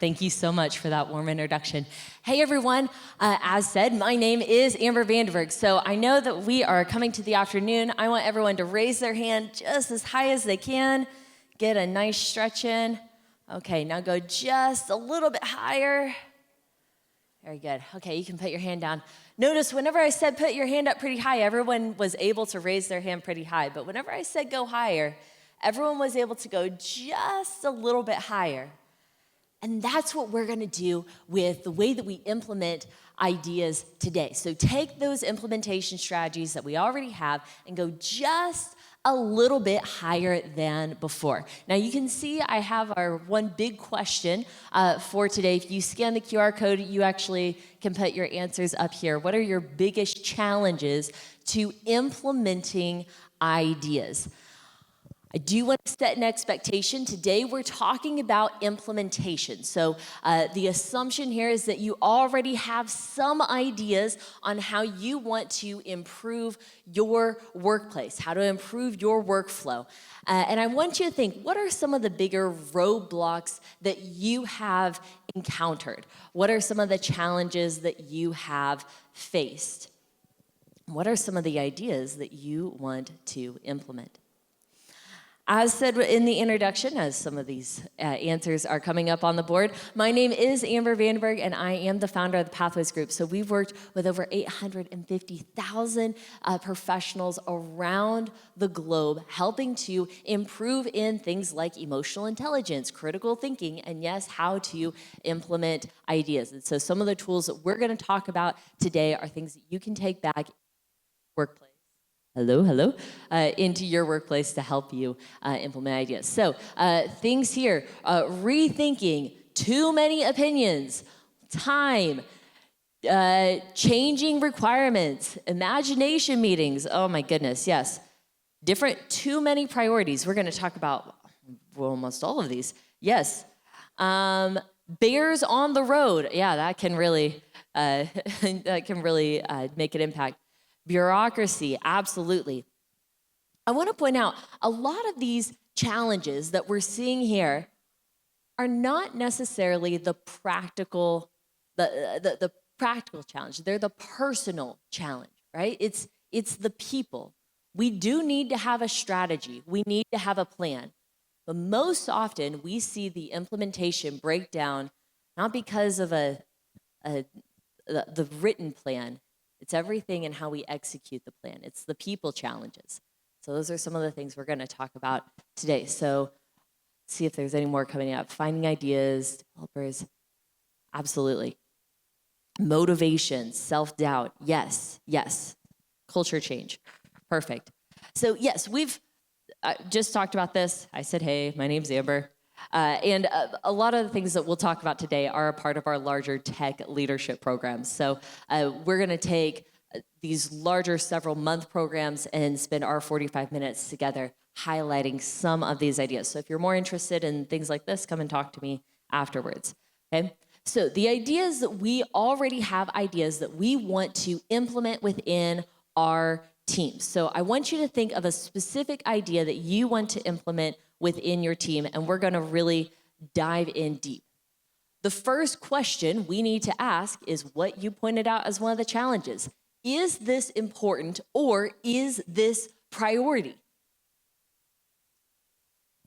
Thank you so much for that warm introduction. Hey everyone, as said, my name is Amber Vanderburg. So I know that we are coming to the afternoon. I want everyone to raise their hand just as high as they can. Get a nice stretch in. Okay, now go just a little bit higher. Very good. Okay, you can put your hand down. Notice whenever I said put your hand up pretty high, everyone was able to raise their hand pretty high. But whenever I said go higher, everyone was able to go just a little bit higher. And that's what we're gonna do with the way that we implement ideas today. So take those implementation strategies that we already have and go just a little bit higher than before. Now you can see I have our one big question for today. If you scan the QR code, you actually can put your answers up here. What are your biggest challenges to implementing ideas? I do want to set an expectation. Today we're talking about implementation. So the assumption here is that you already have some ideas on how you want to improve your workplace, how to improve your workflow. And I want you to think, what are some of the bigger roadblocks that you have encountered? What are some of the challenges that you have faced? What are some of the ideas that you want to implement? As said in the introduction, as some of these answers are coming up on the board, my name is Amber Vanderburg, and I am the founder of the Pathways Group. So we've worked with over 850,000 professionals around the globe, helping to improve in things like emotional intelligence, critical thinking, and yes, how to implement ideas. And so some of the tools that we're going to talk about today are things that you can take back in your workplace. Hello, into your workplace to help you implement ideas. So things here, rethinking, too many opinions, time, changing requirements, imagination meetings, oh my goodness, yes. Too many priorities. We're gonna talk about almost all of these, yes. Bears on the road, yeah, that can really make an impact. Bureaucracy, absolutely. I want to point out a lot of these challenges that we're seeing here are not necessarily the practical, the practical challenge. They're the personal challenge, right? It's the people. We do need to have a strategy. We need to have a plan. But most often we see the implementation break down not because of the written plan. It's everything in how we execute the plan. It's the people challenges. So those are some of the things we're going to talk about today. So see if there's any more coming up. Finding ideas, developers, absolutely. Motivation, self-doubt, yes. Culture change, perfect. So yes, we've just talked about this. I said, hey, my name's Amber. And a lot of the things that we'll talk about today are a part of our larger tech leadership programs. So we're going to take these larger several-month programs and spend our 45 minutes together highlighting some of these ideas. So if you're more interested in things like this, come and talk to me afterwards. Okay? So the ideas that we already have ideas that we want to implement within our teams. So I want you to think of a specific idea that you want to implement within your team, and we're going to really dive in deep. The first question we need to ask is what you pointed out as one of the challenges. Is this important, or is this priority?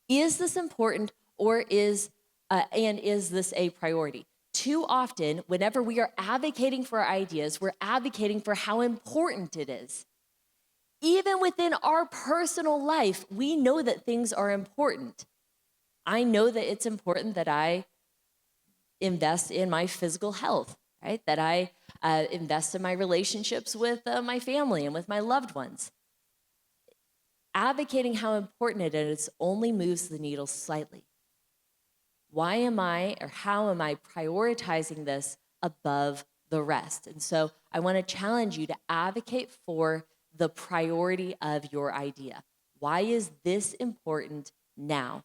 Is this important, or is this a priority? Too often, whenever we are advocating for our ideas, we're advocating for how important it is. Even within our personal life, we know that things are important. I know that it's important that I invest in my physical health, right? That I invest in my relationships with my family and with my loved ones. Advocating how important it is only moves the needle slightly. How am I prioritizing this above the rest? And so I want to challenge you to advocate for the priority of your idea. Why is this important now?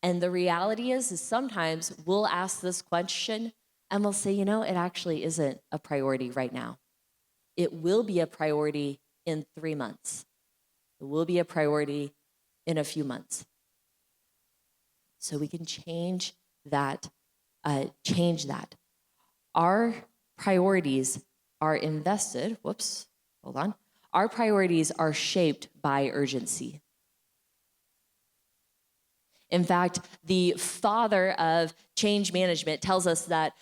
And the reality is sometimes we'll ask this question and we'll say, it actually isn't a priority right now. It will be a priority in 3 months. It will be a priority in a few months. So we can change that change that. Our priorities are invested, our priorities are shaped by urgency. In fact, the father of change management tells us that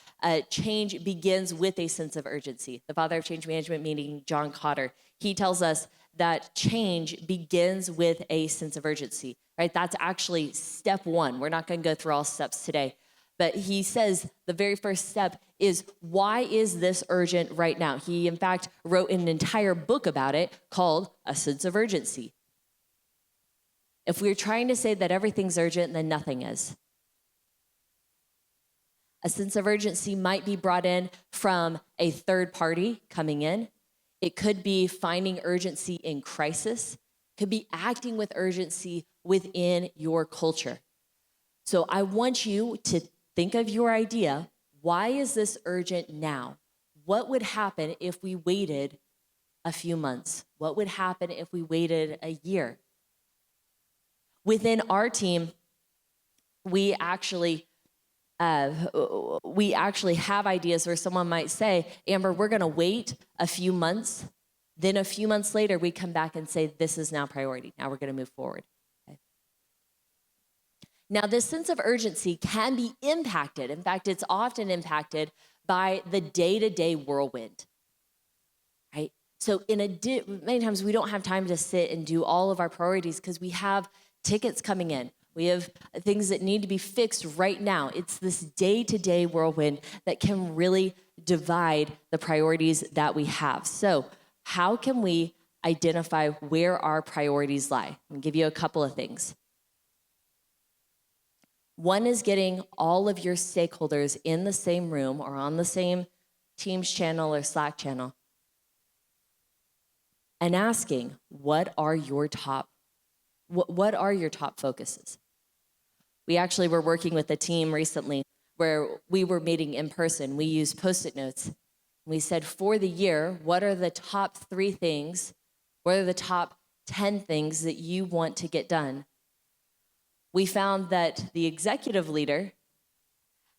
change begins with a sense of urgency. The father of change management, meaning John Cotter, he tells us that change begins with a sense of urgency, right? That's actually step one. We're not going to go through all steps today, but he says the very first step is, why is this urgent right now? He, in fact, wrote an entire book about it called A Sense of Urgency. If we're trying to say that everything's urgent, then nothing is. A sense of urgency might be brought in from a third party coming in. It could be finding urgency in crisis. It could be acting with urgency within your culture. So I want you to think of your idea. Why is this urgent now? What would happen if we waited a few months? What would happen if we waited a year? Within our team, we actually have ideas where someone might say, Amber, we're going to wait a few months. Then a few months later, we come back and say, this is now priority. Now we're going to move forward. Okay. Now, this sense of urgency can be impacted. In fact, it's often impacted by the day-to-day whirlwind, right? So many times we don't have time to sit and do all of our priorities because we have tickets coming in. We have things that need to be fixed right now. It's this day-to-day whirlwind that can really divide the priorities that we have. So how can we identify where our priorities lie? I'll give you a couple of things. One is getting all of your stakeholders in the same room or on the same Teams channel or Slack channel and asking, what are your top focuses? We actually were working with a team recently where we were meeting in person. We used Post-it notes. We said, for the year, what are the top 3 things? What are the top 10 things that you want to get done? We found that the executive leader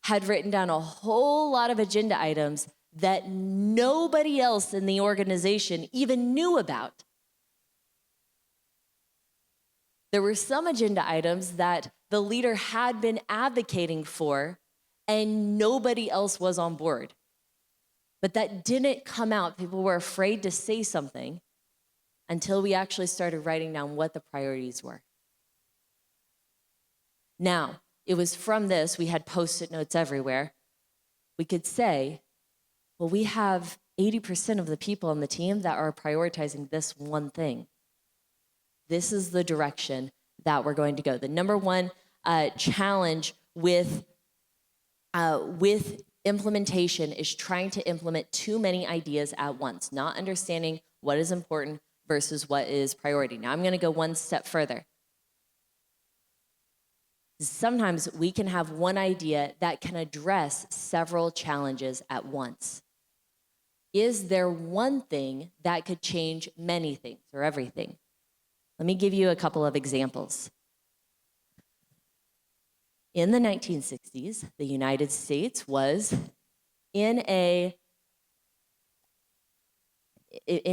had written down a whole lot of agenda items that nobody else in the organization even knew about. There were some agenda items that the leader had been advocating for and nobody else was on board. But that didn't come out. People were afraid to say something until we actually started writing down what the priorities were. Now, it was from this, we had Post-it notes everywhere. We could say, well, we have 80% of the people on the team that are prioritizing this one thing. This is the direction that we're going to go. The number one challenge with implementation is trying to implement too many ideas at once, not understanding what is important versus what is priority. Now, I'm going to go one step further. Sometimes we can have one idea that can address several challenges at once. Is there one thing that could change many things or everything? Let me give you a couple of examples. In the 1960s, the United States was in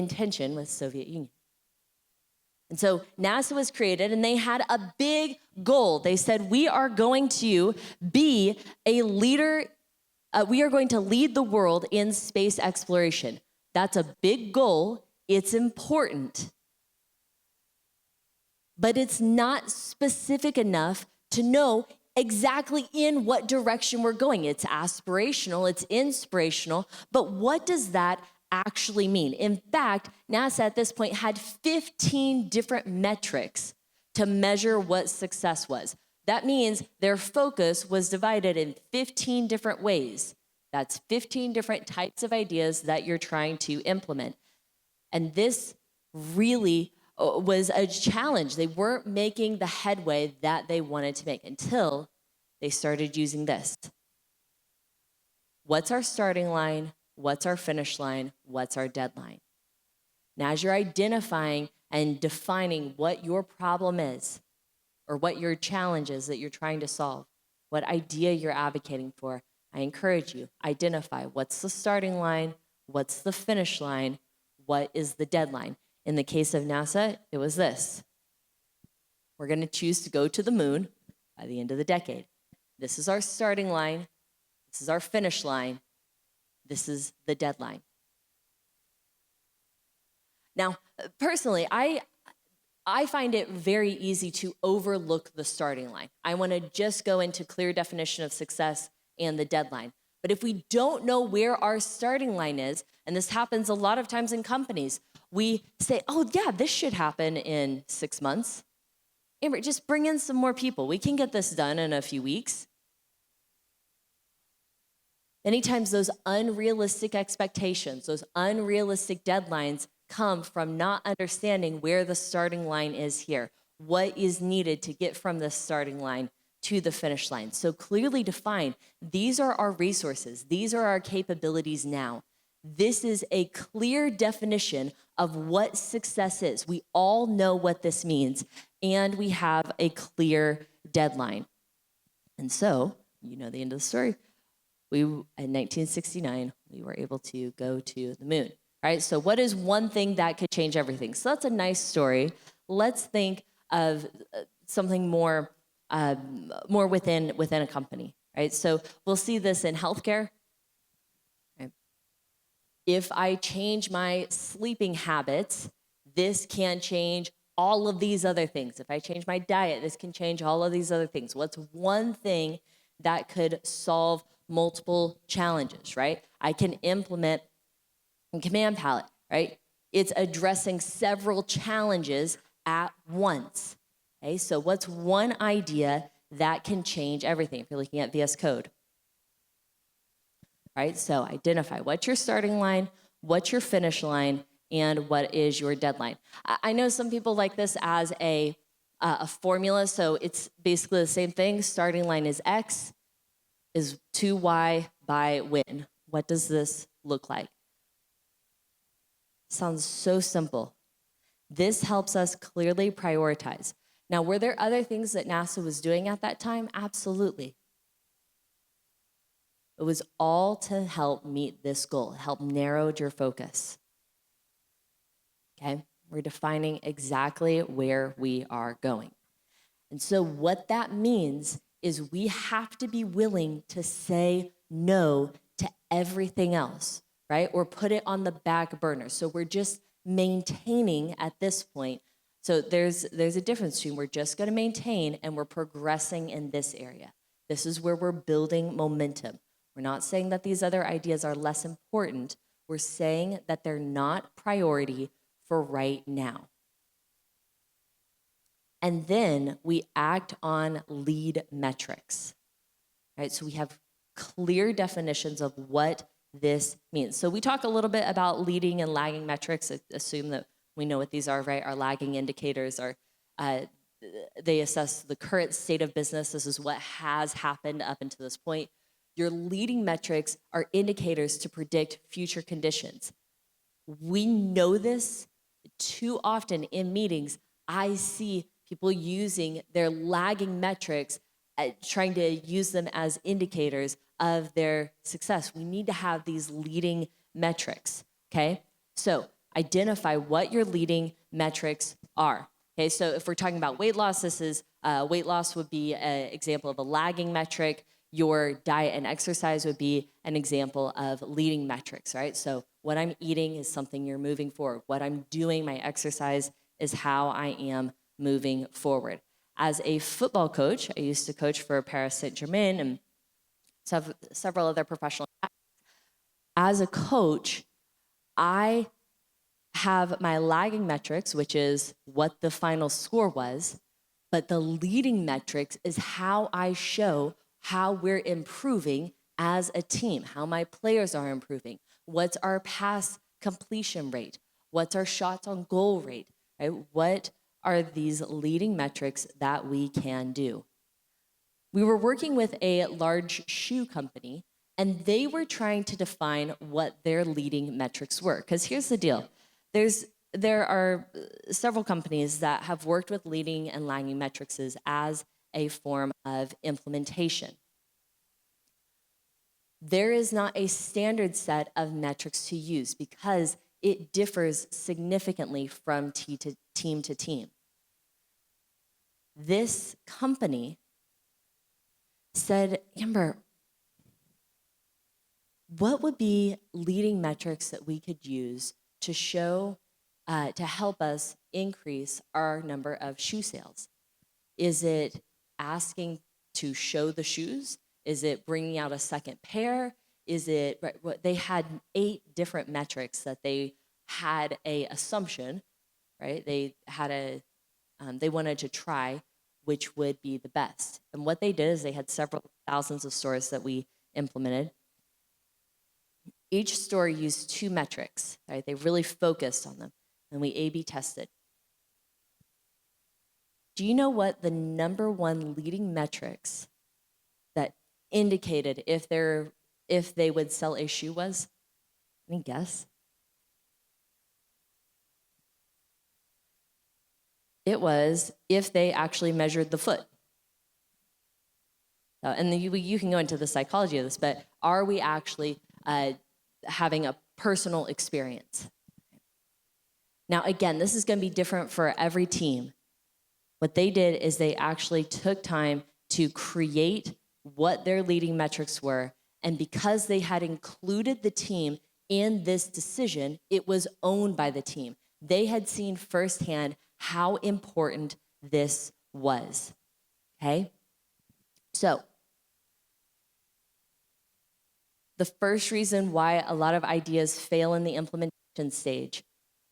tension with Soviet Union. And so NASA was created, and they had a big goal. They said, we are going to be a leader. We are going to lead the world in space exploration. That's a big goal. It's important. But it's not specific enough to know exactly in what direction we're going. It's aspirational, it's inspirational, but what does that actually mean? In fact, NASA at this point had 15 different metrics to measure what success was. That means their focus was divided in 15 different ways. That's 15 different types of ideas that you're trying to implement. And this really was a challenge. They weren't making the headway that they wanted to make until they started using this. What's our starting line? What's our finish line? What's our deadline? Now, as you're identifying and defining what your problem is or what your challenge is that you're trying to solve, what idea you're advocating for, I encourage you, identify what's the starting line, what's the finish line, what is the deadline. In the case of NASA, it was this. We're going to choose to go to the moon by the end of the decade. This is our starting line. This is our finish line. This is the deadline. Now, personally, I find it very easy to overlook the starting line. I want to just go into clear definition of success and the deadline. But if we don't know where our starting line is, and this happens a lot of times in companies, we say, oh yeah, this should happen in 6 months. Amber, just bring in some more people. We can get this done in a few weeks. Many times those unrealistic expectations, those unrealistic deadlines come from not understanding where the starting line is here, what is needed to get from the starting line to the finish line. So clearly define, these are our resources, these are our capabilities now. This is a clear definition of what success is. We all know what this means, and we have a clear deadline. And so, you know the end of the story. In 1969, we were able to go to the moon. Right? So what is one thing that could change everything? So that's a nice story. Let's think of something more within a company. Right? So we'll see this in healthcare. Right? If I change my sleeping habits, this can change all of these other things. If I change my diet, this can change all of these other things. What's one thing that could solve multiple challenges, right? I can implement a command palette, right? It's addressing several challenges at once. Okay, so what's one idea that can change everything if you're looking at VS Code? Right, so identify what's your starting line, what's your finish line, and what is your deadline. I know some people like this as a formula, so it's basically the same thing. Starting line is X, is 2Y by when. What does this look like? Sounds so simple. This helps us clearly prioritize. Now, were there other things that NASA was doing at that time? Absolutely. It was all to help meet this goal, help narrow your focus. Okay? We're defining exactly where we are going. And so what that means is we have to be willing to say no to everything else, right? Or put it on the back burner. So we're just maintaining at this point. So there's a difference between we're just going to maintain and we're progressing in this area. This is where we're building momentum. We're not saying that these other ideas are less important. We're saying that they're not priority for right now. And then we act on lead metrics, right? So we have clear definitions of what this means. So we talk a little bit about leading and lagging metrics. Assume that we know what these are, right? Our lagging indicators are, they assess the current state of business. This is what has happened up until this point. Your leading metrics are indicators to predict future conditions. We know this too often in meetings. I see people using their lagging metrics, trying to use them as indicators of their success. We need to have these leading metrics, okay? So identify what your leading metrics are. Okay, so if we're talking about weight loss, this is weight loss would be an example of a lagging metric. Your diet and exercise would be an example of leading metrics, right? So what I'm eating is something you're moving forward. What I'm doing, my exercise, is how I am moving forward. As a football coach, I used to coach for Paris Saint-Germain and several other professional. As a coach, I have my lagging metrics, which is what the final score was, but the leading metrics is how I show how we're improving as a team, how my players are improving, what's our pass completion rate, what's our shots on goal rate, right? What are these leading metrics that we can do? We were working with a large shoe company, and they were trying to define what their leading metrics were. Because here's the deal. There are several companies that have worked with leading and lagging metrics as a form of implementation. There is not a standard set of metrics to use because it differs significantly from team to team. This company said, Amber, what would be leading metrics that we could use to show, to help us increase our number of shoe sales? Is it asking to show the shoes? Is it bringing out a second pair? Is it, right, they had 8 different metrics that they had a assumption, right? They had they wanted to try which would be the best. And what they did is they had several thousands of stores that we implemented. Each store used 2 metrics, right? They really focused on them, and we A/B tested. Do you know what the number 1 leading metrics that indicated if they would sell a shoe was? Any guess? It was if they actually measured the foot. And you can go into the psychology of this, but are we actually having a personal experience? Now, again, this is going to be different for every team. What they did is they actually took time to create what their leading metrics were, and because they had included the team in this decision, it was owned by the team. They had seen firsthand how important this was, okay? So, the first reason why a lot of ideas fail in the implementation stage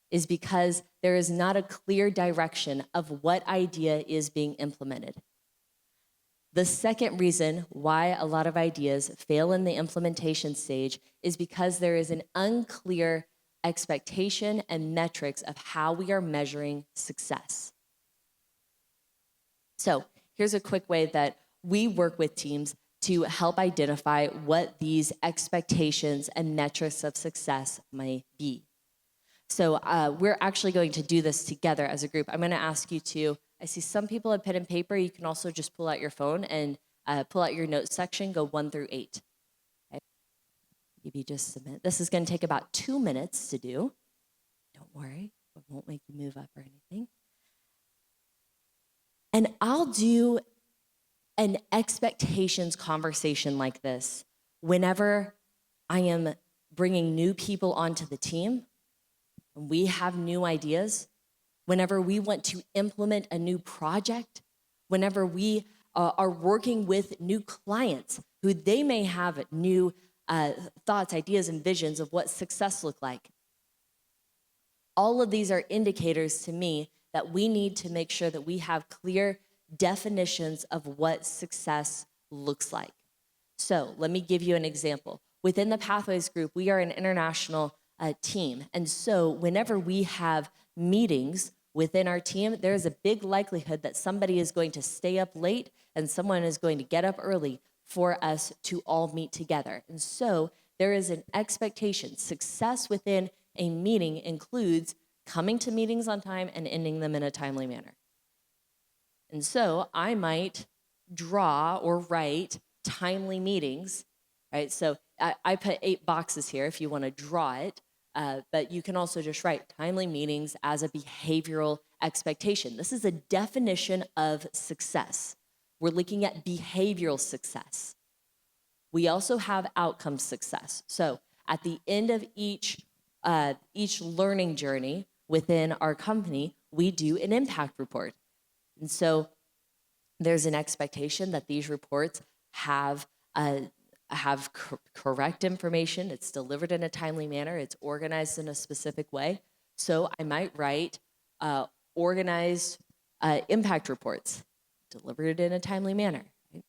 is because there is not a clear direction of what idea is being implemented. The second reason why a lot of ideas fail in the implementation stage is because there is an unclear expectation and metrics of how we are measuring success. So here's a quick way that we work with teams to help identify what these expectations and metrics of success may be. So we're actually going to do this together as a group. I'm going to ask you to, I see some people have pen and paper. You can also just pull out your phone and pull out your notes section, go 1 through 8. Okay? Maybe just a minute. This is going to take about 2 minutes to do. Don't worry, it won't make you move up or anything. And I'll do an expectations conversation like this whenever I am bringing new people onto the team, and we have new ideas, whenever we want to implement a new project, whenever we are working with new clients who they may have new thoughts, ideas, and visions of what success look like. All of these are indicators to me that we need to make sure that we have clear definitions of what success looks like. So let me give you an example. Within the Pathways group, we are an international team. And so whenever we have meetings within our team, there's a big likelihood that somebody is going to stay up late and someone is going to get up early for us to all meet together. And so there is an expectation. Success within a meeting includes coming to meetings on time and ending them in a timely manner. And so I might draw or write timely meetings, right? So I put 8 boxes here if you want to draw it, but you can also just write timely meetings as a behavioral expectation. This is a definition of success. We're looking at behavioral success. We also have outcome success. So at the end of each learning journey within our company, we do an impact report. And so there's an expectation that these reports have correct information, it's delivered in a timely manner, it's organized in a specific way. So I might write organized impact reports, delivered in a timely manner, right?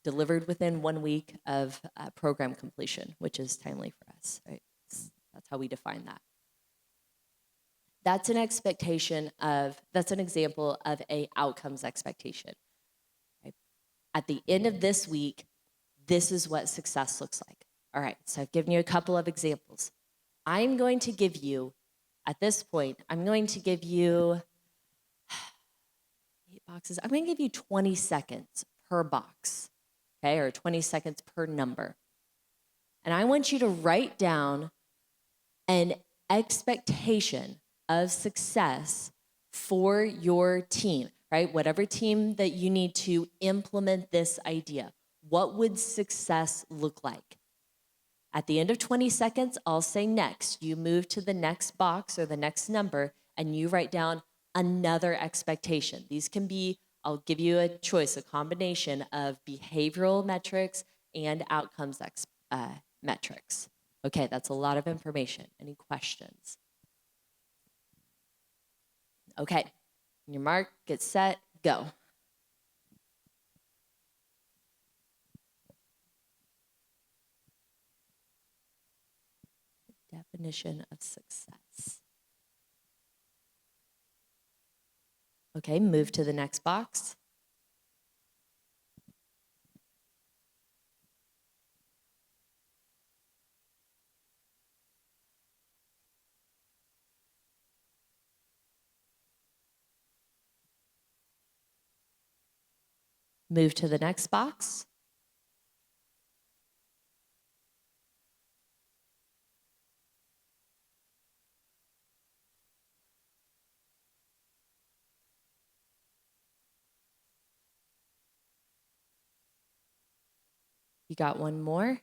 Delivered within 1 week of program completion, which is timely for us, right? That's how we define that. That's an example of a outcomes expectation. Right? At the end of this week, this is what success looks like. All right, so I've given you a couple of examples. I'm going to give you, at this point, 8 boxes. I'm going to give you 20 seconds per box, okay, or 20 seconds per number. And I want you to write down an expectation of success for your team, right? Whatever team that you need to implement this idea. What would success look like? At the end of 20 seconds, I'll say next. You move to the next box or the next number, and you write down another expectation. These can be, I'll give you a choice, a combination of behavioral metrics and outcomes metrics. Okay, that's a lot of information. Any questions? Okay, your mark, get set, go. Definition of success. Okay, move to the next box. Move to the next box. You got one more?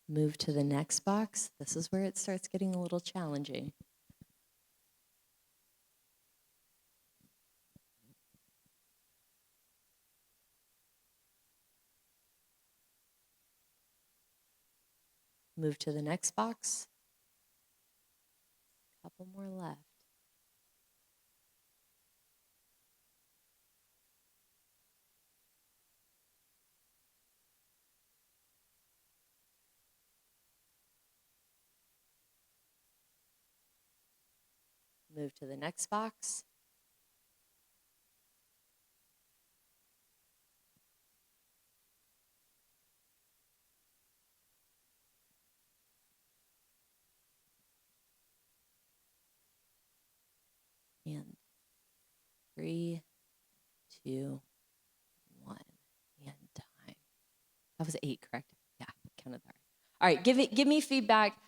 Move to the next box. This is where it starts getting a little challenging. Move to the next box. A couple more left. Move to the next box. And 3, 2, 1, and time. That was 8, correct? Yeah, counted that right. All right, give me feedback.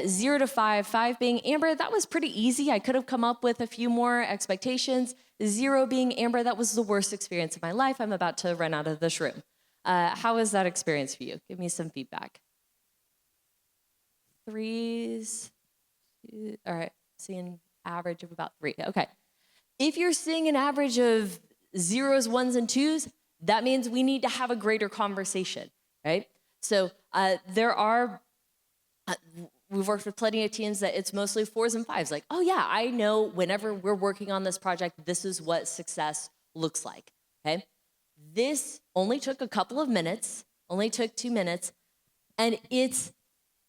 0 to 5, 5 being Amber, that was pretty easy. I could have come up with a few more expectations. 0 being Amber, that was the worst experience of my life. I'm about to run out of this room. How was that experience for you? Give me some feedback. 3s, 2, all right, seeing average of about 3. Okay. If you're seeing an average of 0s, 1s, and 2s, that means we need to have a greater conversation, right? So we've worked with plenty of teams that it's mostly 4s and 5s. Like, oh yeah, I know whenever we're working on this project, this is what success looks like, okay? This only took a couple of minutes, only took 2 minutes, and it's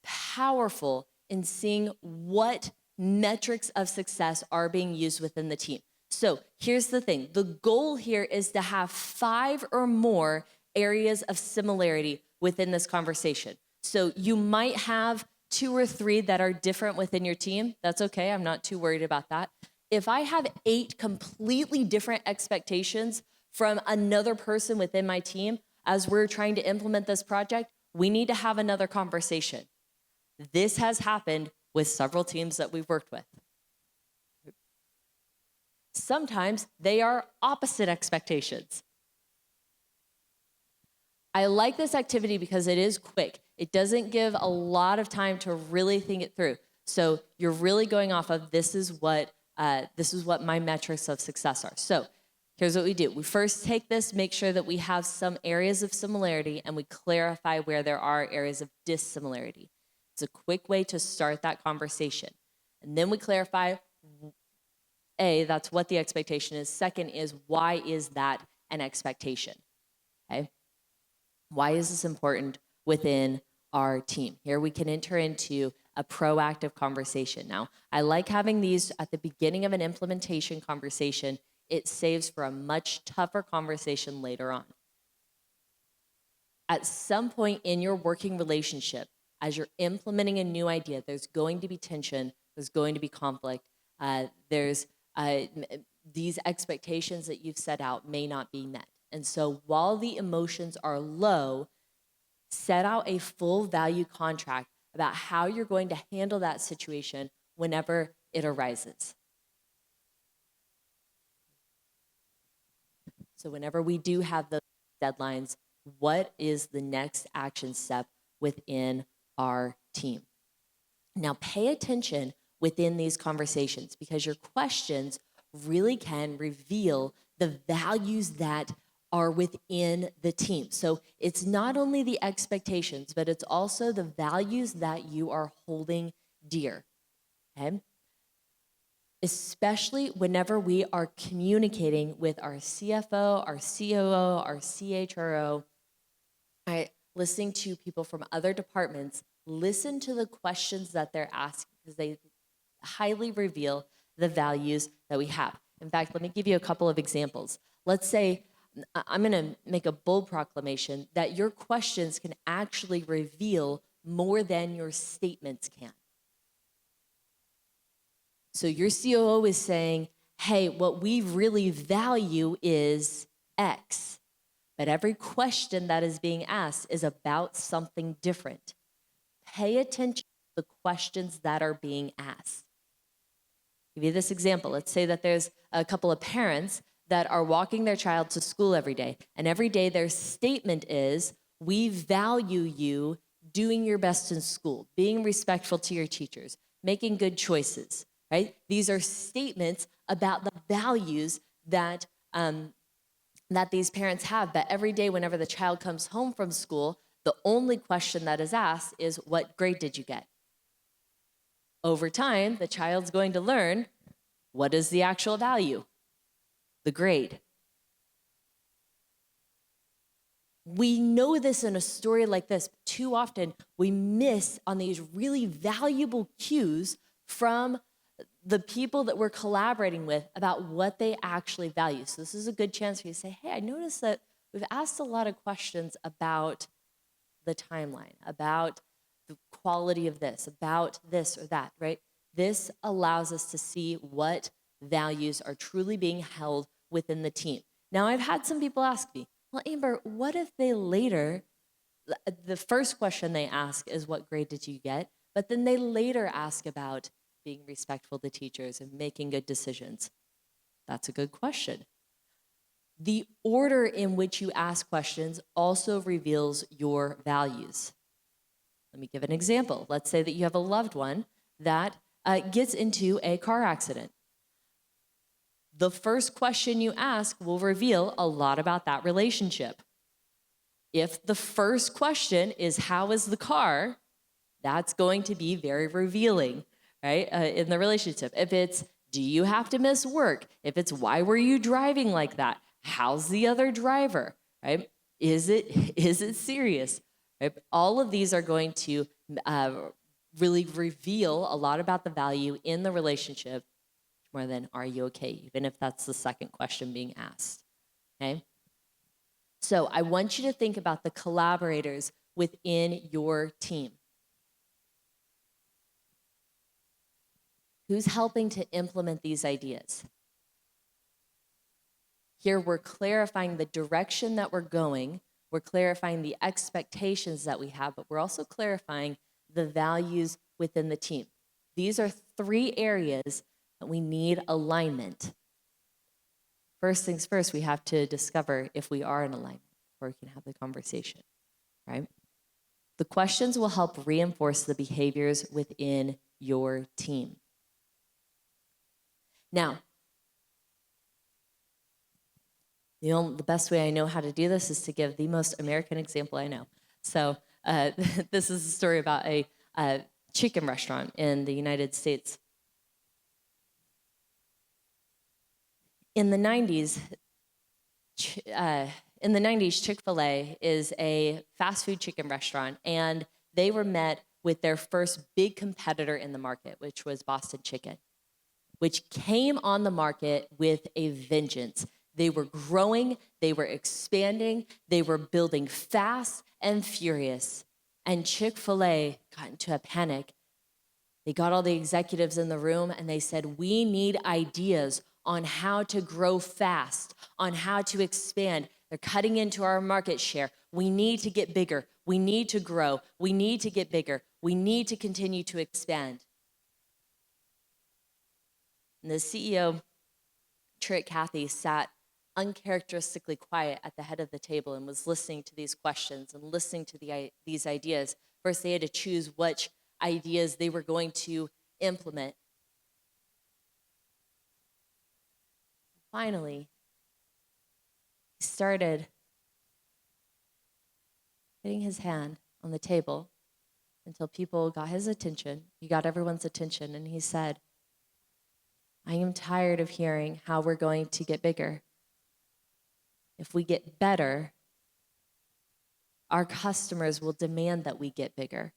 powerful in seeing what metrics of success are being used within the team. So here's the thing. The goal here is to have 5 or more areas of similarity within this conversation. So you might have 2 or 3 that are different within your team. That's okay. I'm not too worried about that. If I have 8 completely different expectations from another person within my team as we're trying to implement this project, we need to have another conversation. This has happened with several teams that we've worked with. Sometimes they are opposite expectations. I like this activity because it is quick. It doesn't give a lot of time to really think it through. So you're really going off of this is what my metrics of success are. So here's what we do. We first take this, make sure that we have some areas of similarity, and we clarify where there are areas of dissimilarity. It's a quick way to start that conversation. And then we clarify, A, that's what the expectation is. Second is, why is that an expectation? Okay? Why is this important within our team? Here we can enter into a proactive conversation. Now, I like having these at the beginning of an implementation conversation. It saves for a much tougher conversation later on. At some point in your working relationship, as you're implementing a new idea, there's going to be tension, there's going to be conflict, there's these expectations that you've set out may not be met. And so while the emotions are low, set out a full value contract about how you're going to handle that situation whenever it arises. So whenever we do have those deadlines, what is the next action step within our team? Now pay attention within these conversations, because your questions really can reveal the values that are within the team. So it's not only the expectations, but it's also the values that you are holding dear, okay? Especially whenever we are communicating with our CFO, our COO, our CHRO, right? Listening to people from other departments, listen to the questions that they're asking, because they highly reveal the values that we have. In fact, let me give you a couple of examples. Let's say I'm going to make a bold proclamation that your questions can actually reveal more than your statements can. So your COO is saying, hey, what we really value is X. But every question that is being asked is about something different. Pay attention to the questions that are being asked. I'll give you this example. Let's say that there's a couple of parents that are walking their child to school every day, and every day their statement is, we value you doing your best in school, being respectful to your teachers, making good choices, right? These are statements about the values that these parents have. But every day whenever the child comes home from school, the only question that is asked is, what grade did you get? Over time, the child's going to learn, what is the actual value? The grade. We know this in a story like this. Too often we miss on these really valuable cues from the people that we're collaborating with about what they actually value. So this is a good chance for you to say, hey, I noticed that we've asked a lot of questions about the timeline, about the quality of this, about this or that, right? This allows us to see what values are truly being held within the team. Now, I've had some people ask me, well, Amber, what if they later, the first question they ask is, what grade did you get? But then they later ask about being respectful to teachers and making good decisions. That's a good question. The order in which you ask questions also reveals your values. Let me give an example. Let's say that you have a loved one that gets into a car accident. The first question you ask will reveal a lot about that relationship. If the first question is, how is the car? That's going to be very revealing, right, in the relationship. If it's, do you have to miss work? If it's, why were you driving like that? How's the other driver, right? Is it serious? Right? All of these are going to really reveal a lot about the value in the relationship, more than, are you okay? Even if that's the second question being asked, okay? So I want you to think about the collaborators within your team. Who's helping to implement these ideas? Here we're clarifying the direction that we're going, we're clarifying the expectations that we have, but we're also clarifying the values within the team. These are 3 areas that we need alignment. First things first, we have to discover if we are in alignment before we can have the conversation, right? The questions will help reinforce the behaviors within your team. Now, the best way I know how to do this is to give the most American example I know. So this is a story about a chicken restaurant in the United States. In the 90s, Chick-fil-A is a fast food chicken restaurant, and they were met with their first big competitor in the market, which was Boston Chicken, which came on the market with a vengeance. They were growing, they were expanding, they were building fast and furious. And Chick-fil-A got into a panic. They got all the executives in the room and they said, we need ideas on how to grow fast, on how to expand. They're cutting into our market share. We need to get bigger. We need to grow. We need to get bigger. We need to continue to expand. And the CEO, Kathy, sat uncharacteristically quiet at the head of the table and was listening to these questions and listening to these ideas. First, they had to choose which ideas they were going to implement. Finally, he started putting his hand on the table until people got his attention. He got everyone's attention, and he said, I am tired of hearing how we're going to get bigger. If we get better, our customers will demand that we get bigger.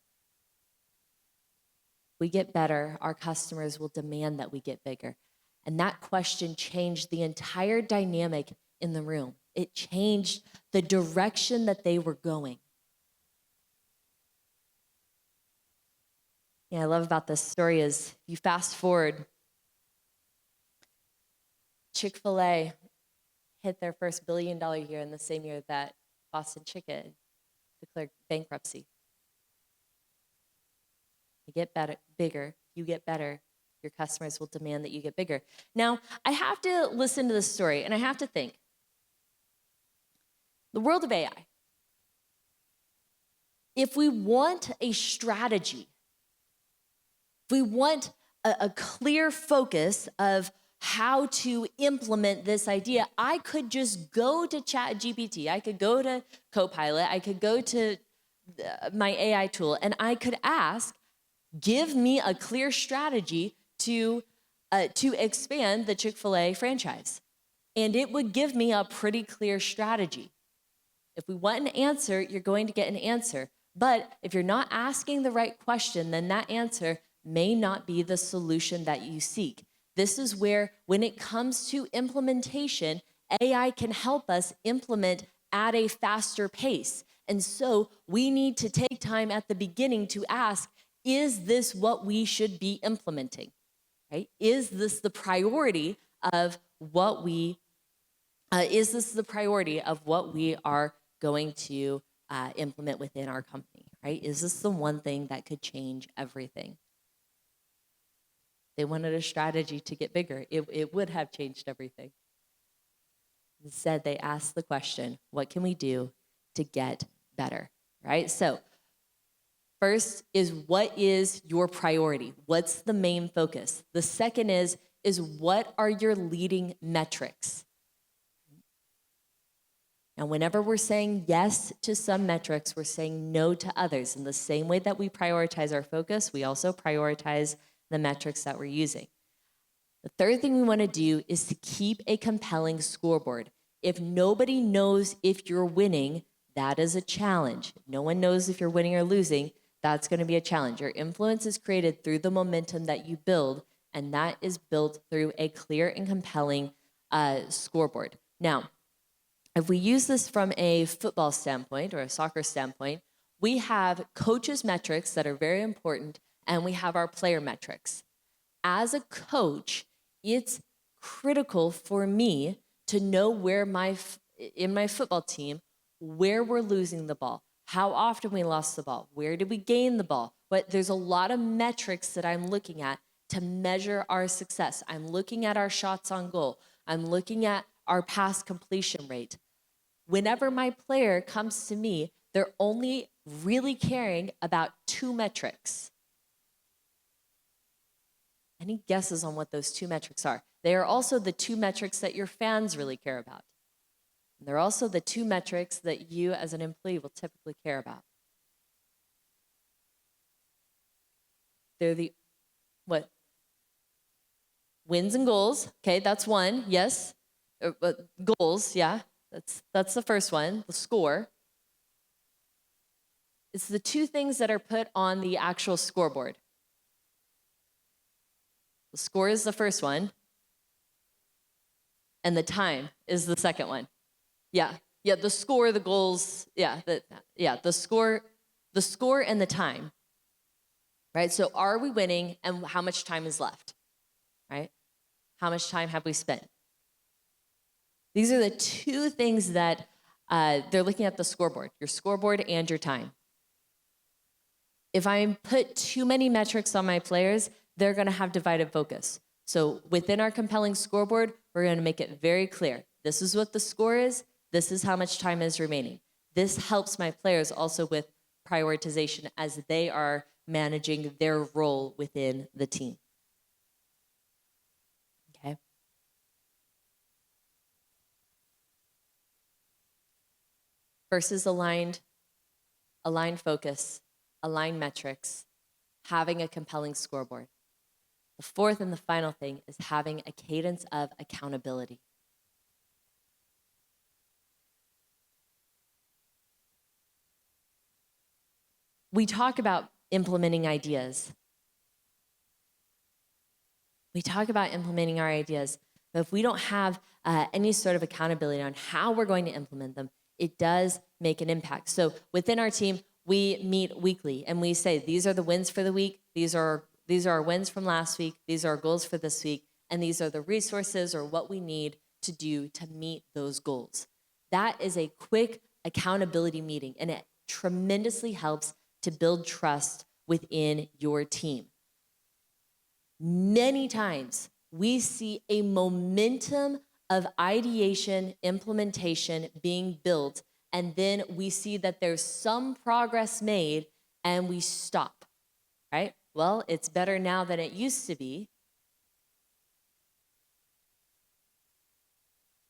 If we get better, our customers will demand that we get bigger. And that question changed the entire dynamic in the room. It changed the direction that they were going. Yeah, I love about this story is you fast forward, Chick-fil-A hit their first $1 billion year in the same year that Boston Chicken declared bankruptcy. You get better, bigger, you get better, your customers will demand that you get bigger. Now, I have to listen to this story and I have to think, the world of AI, if we want a strategy, if we want a clear focus of how to implement this idea, I could just go to ChatGPT, I could go to Copilot, I could go to my AI tool, and I could ask, give me a clear strategy to expand the Chick-fil-A franchise. And it would give me a pretty clear strategy. If we want an answer, you're going to get an answer. But if you're not asking the right question, then that answer may not be the solution that you seek. This is where, when it comes to implementation, AI can help us implement at a faster pace. And so we need to take time at the beginning to ask, is this what we should be implementing? Right? Is this the priority of what we are going to implement within our company? Right? Is this the one thing that could change everything? They wanted a strategy to get bigger. It would have changed everything. Instead, they asked the question, what can we do to get better? Right? So first is, what is your priority? What's the main focus? The second is what are your leading metrics? And whenever we're saying yes to some metrics, we're saying no to others. In the same way that we prioritize our focus, we also prioritize the metrics that we're using. The third thing we want to do is to keep a compelling scoreboard. If nobody knows if you're winning, that is a challenge. If no one knows if you're winning or losing, that's going to be a challenge. Your influence is created through the momentum that you build, and that is built through a clear and compelling scoreboard. Now, if we use this from a football standpoint or a soccer standpoint, we have coaches' metrics that are very important, and we have our player metrics. As a coach, it's critical for me to know where in my football team, where we're losing the ball, how often we lost the ball, where did we gain the ball. But there's a lot of metrics that I'm looking at to measure our success. I'm looking at our shots on goal. I'm looking at our pass completion rate. Whenever my player comes to me, they're only really caring about two metrics. Any guesses on what those two metrics are? They are also the two metrics that your fans really care about. And they're also the two metrics that you as an employee will typically care about. They're the, what? Wins and goals. Okay, that's one, yes. Goals, yeah, that's the first one, the score. It's the two things that are put on the actual scoreboard. The score is the first one. and the time is the second one. Yeah, the score, the goals, the score and the time, right? So are we winning, and how much time is left, right? How much time have we spent? These are the two things that they're looking at the scoreboard, your scoreboard and your time. If I put too many metrics on my players, they're gonna have divided focus. So within our compelling scoreboard, we're gonna make it very clear. This is what the score is, this is how much time is remaining. This helps my players also with prioritization as they are managing their role within the team. Okay. First is aligned focus, aligned metrics, having a compelling scoreboard. The fourth and the final thing is having a cadence of accountability. We talk about implementing ideas. We talk about implementing our ideas, but if we don't have any sort of accountability on how we're going to implement them, it does make an impact. So within our team, we meet weekly and we say, these are the wins for the week, these are our wins from last week, these are our goals for this week, and these are the resources or what we need to do to meet those goals. That is a quick accountability meeting, and it tremendously helps to build trust within your team. Many times, we see a momentum of ideation, implementation being built, and then we see that there's some progress made, and we stop, right? Well, it's better now than it used to be.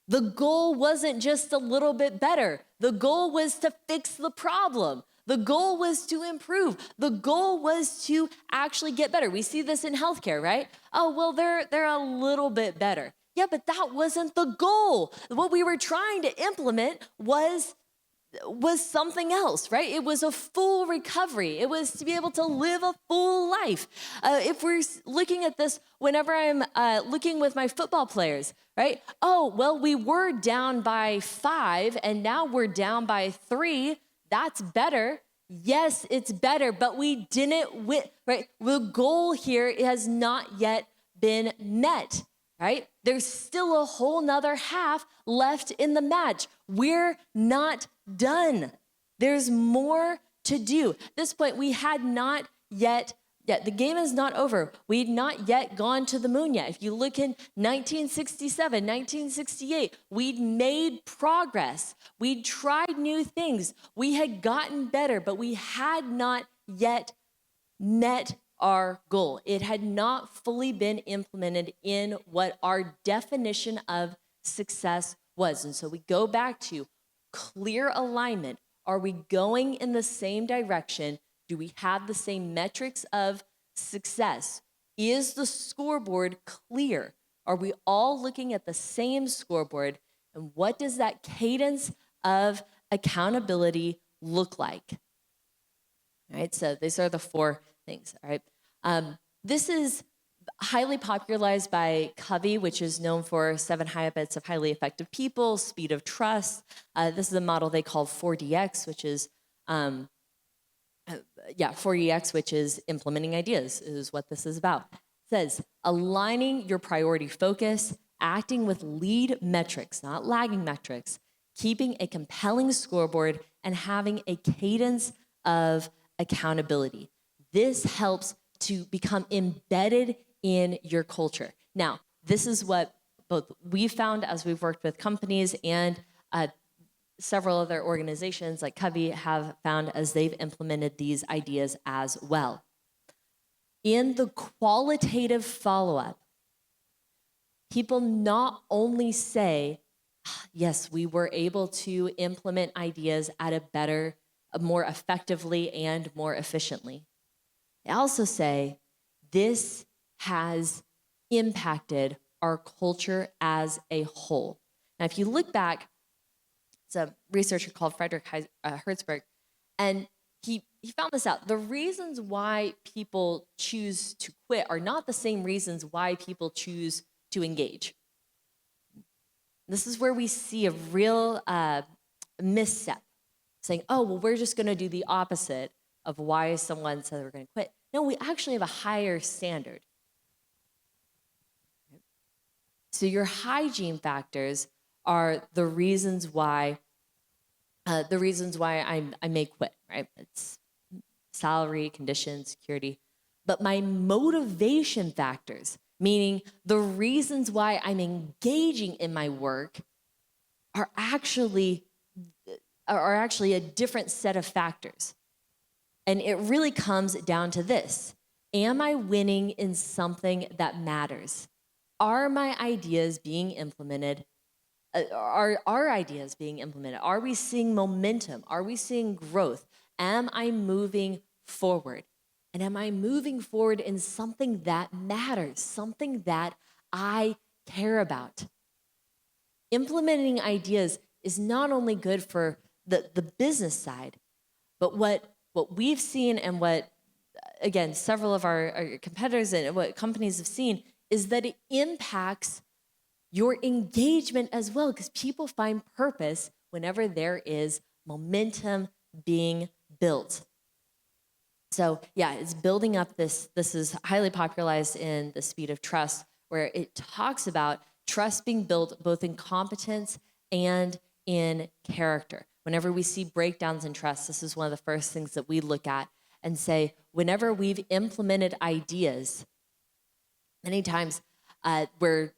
The goal wasn't just a little bit better. The goal was to fix the problem. The goal was to improve. The goal was to actually get better. We see this in healthcare, right? Oh, well, they're a little bit better. Yeah, but that wasn't the goal. What we were trying to implement was something else, right? It was a full recovery. It was to be able to live a full life. If we're looking at this, whenever I'm looking with my football players, right? Oh, well, we were down by 5 and now we're down by 3. That's better. Yes, it's better, but we didn't win, right? The goal here has not yet been met, right? There's still a whole nother half left in the match. We're not done. There's more to do. At this point, we had not yet, the game is not over. We'd not yet gone to the moon yet. If you look in 1967, 1968, we'd made progress. We'd tried new things. We had gotten better, but we had not yet met our goal. It had not fully been implemented in what our definition of success was. And so we go back to clear alignment. Are we going in the same direction? Do we have the same metrics of success? Is the scoreboard clear? Are we all looking at the same scoreboard? And what does that cadence of accountability look like? All right, so these are the 4 things, all right? This is highly popularized by Covey, which is known for 7 habits of highly effective people, speed of trust. This is a model they call 4DX, which is 4DX, which is implementing ideas, is what this is about. It says, aligning your priority focus, acting with lead metrics, not lagging metrics, keeping a compelling scoreboard, and having a cadence of accountability. This helps to become embedded in your culture. Now, this is what both we've found as we've worked with companies and several other organizations like Covey have found as they've implemented these ideas as well. In the qualitative follow-up, people not only say, yes, we were able to implement ideas at a better, more effectively and more efficiently. They also say, this has impacted our culture as a whole. Now, if you look back, it's a researcher called Frederick Hertzberg, and he found this out. The reasons why people choose to quit are not the same reasons why people choose to engage. This is where we see a real misstep, saying, oh, well, we're just going to do the opposite of why someone said we're going to quit. No, we actually have a higher standard. So your hygiene factors are the reasons why I may quit, right? It's salary, conditions, security. But my motivation factors, meaning the reasons why I'm engaging in my work, are actually a different set of factors. And it really comes down to this. Am I winning in something that matters? Are my ideas being implemented? Are our ideas being implemented? Are we seeing momentum? Are we seeing growth? Am I moving forward? And am I moving forward in something that matters, something that I care about? Implementing ideas is not only good for the business side, but what we've seen and what, again, several of our competitors and what companies have seen is that it impacts your engagement as well, because people find purpose whenever there is momentum being built. So yeah, it's building up this is highly popularized in The Speed of Trust, where it talks about trust being built both in competence and in character. Whenever we see breakdowns in trust, this is one of the first things that we look at and say, whenever we've implemented ideas, many times where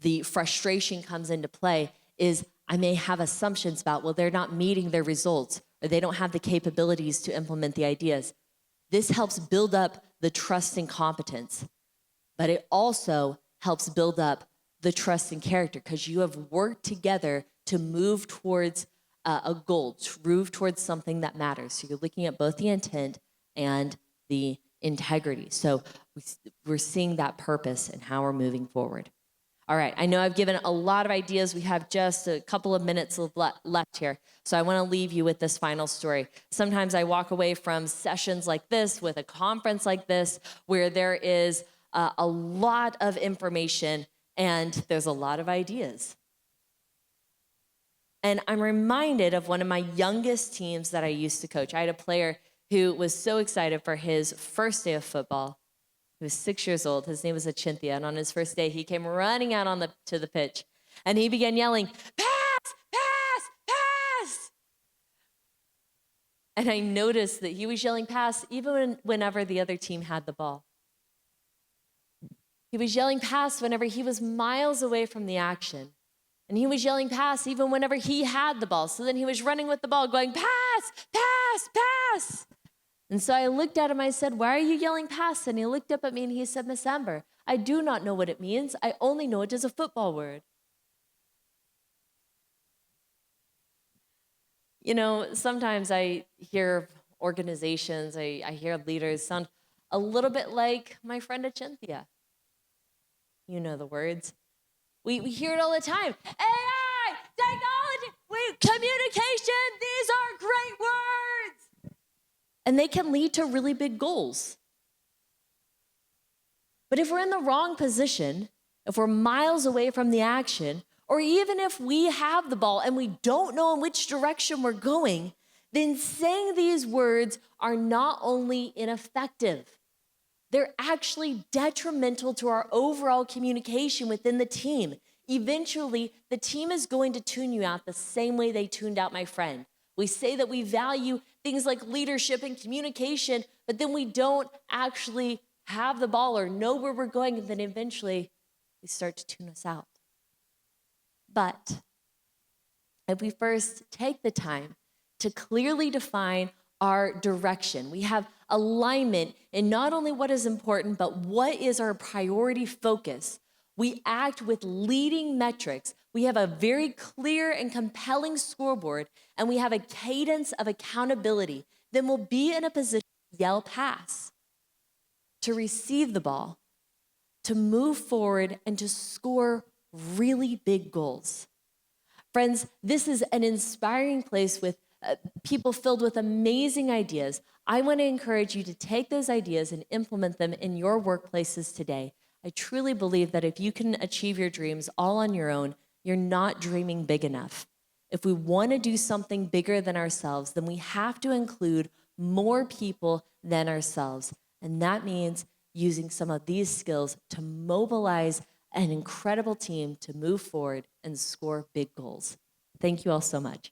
the frustration comes into play is I may have assumptions about, well, they're not meeting their results, or they don't have the capabilities to implement the ideas. This helps build up the trust and competence, but it also helps build up the trust and character, because you have worked together to move towards a goal, to move towards something that matters. So you're looking at both the intent and the integrity. So we're seeing that purpose and how we're moving forward. All right, I know I've given a lot of ideas. We have just a couple of minutes left here. So I want to leave you with this final story. Sometimes I walk away from sessions like this, with a conference like this, where there is a lot of information and there's a lot of ideas. And I'm reminded of one of my youngest teams that I used to coach. I had a player who was so excited for his first day of football. He was 6 years old. His name was Achintya. And on his first day, he came running out to the pitch. And he began yelling, pass, pass, pass. And I noticed that he was yelling pass even whenever the other team had the ball. He was yelling pass whenever he was miles away from the action. And he was yelling pass even whenever he had the ball. So then he was running with the ball going, pass, pass, pass. And so I looked at him, I said, why are you yelling pass? And he looked up at me and he said, Miss Amber, I do not know what it means. I only know it as a football word. You know, sometimes I hear organizations, I hear leaders sound a little bit like my friend Achintya. You know the words. We hear it all the time. AI, technology, communication, these are great words. And they can lead to really big goals. But if we're in the wrong position, if we're miles away from the action, or even if we have the ball and we don't know in which direction we're going, then saying these words are not only ineffective, they're actually detrimental to our overall communication within the team. Eventually, the team is going to tune you out the same way they tuned out my friend. We say that we value things like leadership and communication, but then we don't actually have the ball or know where we're going, and then eventually they start to tune us out. But if we first take the time to clearly define our direction, we have alignment in not only what is important, but what is our priority focus. We act with leading metrics. We have a very clear and compelling scoreboard, and we have a cadence of accountability. Then we'll be in a position to yell pass, to receive the ball, to move forward, and to score really big goals. Friends, this is an inspiring place with people filled with amazing ideas. I want to encourage you to take those ideas and implement them in your workplaces today. I truly believe that if you can achieve your dreams all on your own, you're not dreaming big enough. If we want to do something bigger than ourselves, then we have to include more people than ourselves. And that means using some of these skills to mobilize an incredible team to move forward and score big goals. Thank you all so much.